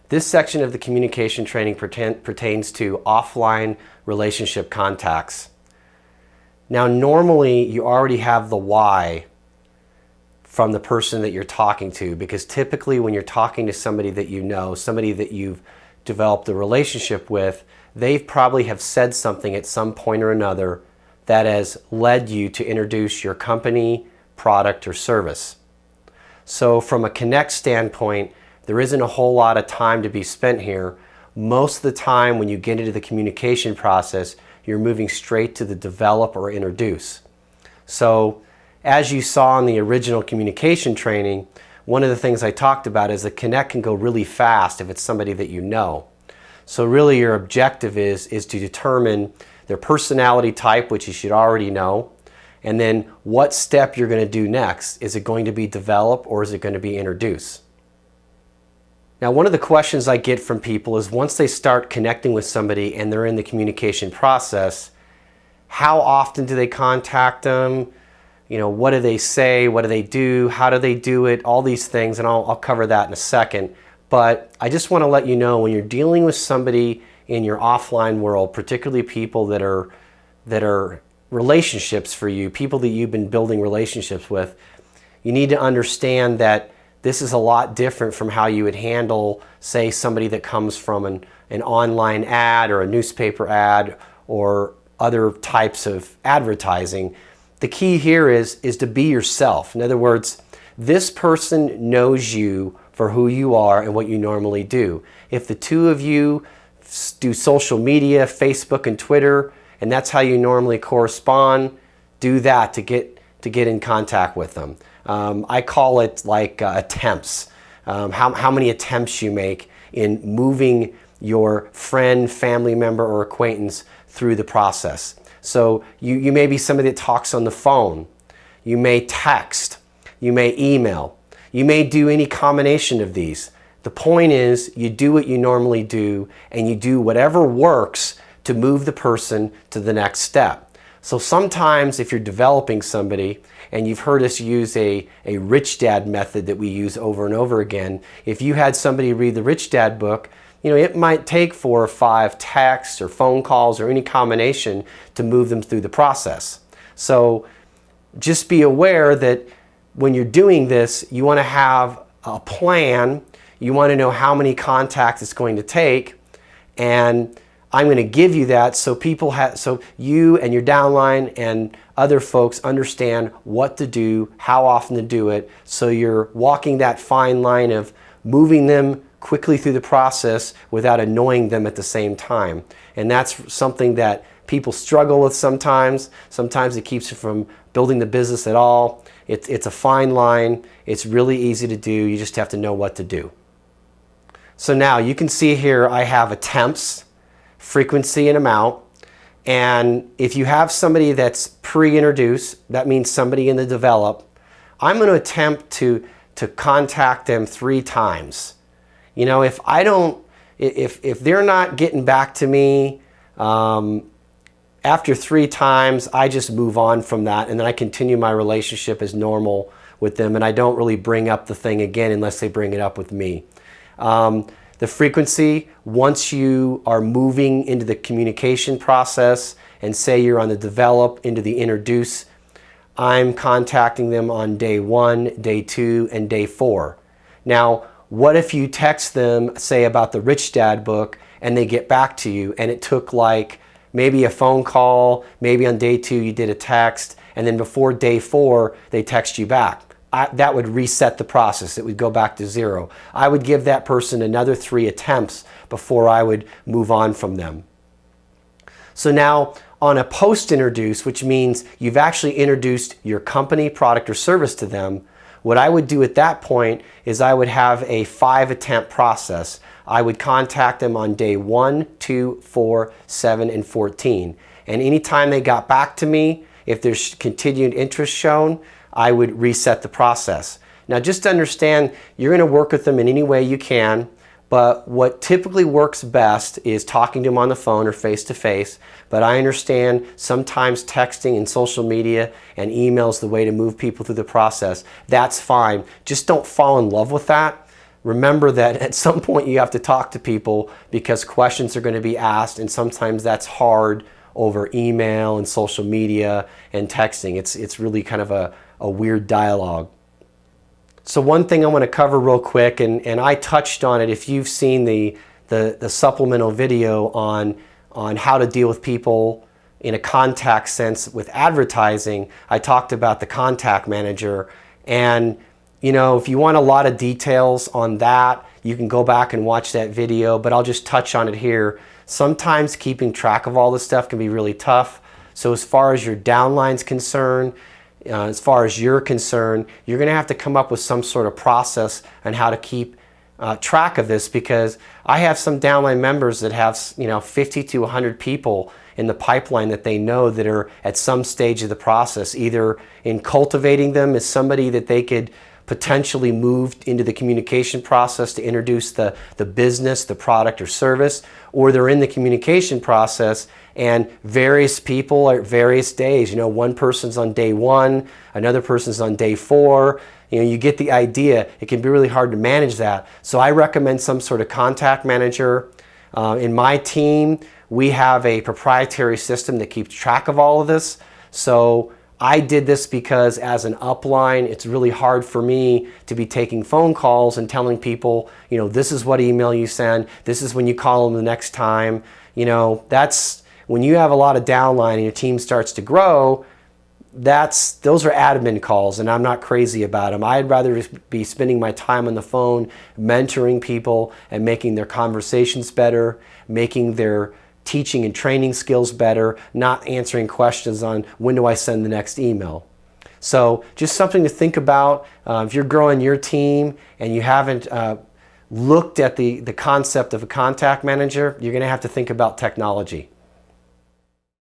This section of the communication training pertains to offline relationship contacts. Now, normally you already have the why from the person that you're talking to, because typically when you're talking to somebody that you know, somebody that you've developed a relationship with, they probably have said something at some point or another that has led you to introduce your company, product, or service. So from a connect standpoint, there isn't a whole lot of time to be spent here. Most of the time when you get into the communication process, you're moving straight to the develop or introduce. So as you saw in the original communication training, one of the things I talked about is the connect can go really fast if it's somebody that you know. So really your objective is to determine their personality type, which you should already know, and then what step you're going to do next. Is it going to be develop or is it going to be introduce? Now, one of the questions I get from people is once they start connecting with somebody and they're in the communication process, how often do they contact them? You know, what do they say? What do they do? How do they do it? All these things, and I'll cover that in a second. But I just want to let you know, when you're dealing with somebody in your offline world, particularly people that are relationships for you, people that you've been building relationships with, you need to understand that this is a lot different from how you would handle, say, somebody that comes from an online ad or a newspaper ad or other types of advertising. The key here is to be yourself. In other words, this person knows you for who you are and what you normally do. If the two of you do social media, Facebook and Twitter, and that's how you normally correspond, do that to get in contact with them. I call it like attempts. How many attempts you make in moving your friend, family member, or acquaintance through the process. So you may be somebody that talks on the phone. You may text. You may email. You may do any combination of these. The point is, you do what you normally do, and you do whatever works to move the person to the next step. So sometimes if you're developing somebody, and you've heard us use a Rich Dad method that we use over and over again, if you had somebody read the Rich Dad book, you know, it might take 4 or 5 texts or phone calls or any combination to move them through the process. So just be aware that when you're doing this, you want to have a plan. You want to know how many contacts it's going to take, and I'm going to give you that so so you and your downline and other folks understand what to do, how often to do it, so you're walking that fine line of moving them quickly through the process without annoying them at the same time. And that's something that people struggle with sometimes. Sometimes it keeps you from building the business at all. It's a fine line. It's really easy to do. You just have to know what to do. So now you can see here I have attempts, frequency, and amount. And if you have somebody that's pre-introduced, that means somebody in the develop, I'm going to attempt to contact them 3 times. You know, if they're not getting back to me after 3 times, I just move on from that, and then I continue my relationship as normal with them, and I don't really bring up the thing again unless they bring it up with me. The frequency, once you are moving into the communication process and say you're on the develop into the introduce, I'm contacting them on day 1, day 2, and day 4. Now, what if you text them, say, about the Rich Dad book, and they get back to you, and it took like maybe a phone call, maybe on day 2 you did a text, and then before day 4 they text you back? That would reset the process. It would go back to 0. I would give that person another 3 attempts before I would move on from them. So now on a post-introduce, which means you've actually introduced your company, product, or service to them, what I would do at that point is I would have a 5-attempt process. I would contact them on day 1, 2, 4, 7, and 14. And anytime they got back to me, if there's continued interest shown, I would reset the process. Now, just to understand, you're going to work with them in any way you can, but what typically works best is talking to them on the phone or face-to-face. But I understand sometimes texting and social media and email is the way to move people through the process. That's fine. Just don't fall in love with that. remember that at some point you have to talk to people because questions are going to be asked, and sometimes that's hard over email and social media and texting. It's really kind of a weird dialogue. So one thing I want to cover real quick, and I touched on it if you've seen the supplemental video on how to deal with people in a contact sense with advertising. I talked about the contact manager, and if you want a lot of details on that, you can go back and watch that video, but I'll just touch on it here. Sometimes keeping track of all this stuff can be really tough. So as far as your downline's concerned, as far as you're concerned, you're going to have to come up with some sort of process on how to keep track of this, because I have some downline members that have 50 to 100 people in the pipeline that they know that are at some stage of the process, either in cultivating them as somebody that they could potentially move into the communication process to introduce the business, the product or service, or they're in the communication process and various people at various days. One person's on day 1, another person's on day 4. You get the idea. It can be really hard to manage that. So I recommend some sort of contact manager. In my team, we have a proprietary system that keeps track of all of this. So I did this because as an upline, it's really hard for me to be taking phone calls and telling people, this is what email you send, this is when you call them the next time. That's when you have a lot of downline and your team starts to grow, those are admin calls, and I'm not crazy about them. I'd rather just be spending my time on the phone, mentoring people and making their conversations better, making their teaching and training skills better, not answering questions on when do I send the next email. So just something to think about. If you're growing your team and you haven't looked at the concept of a contact manager, you're going to have to think about technology.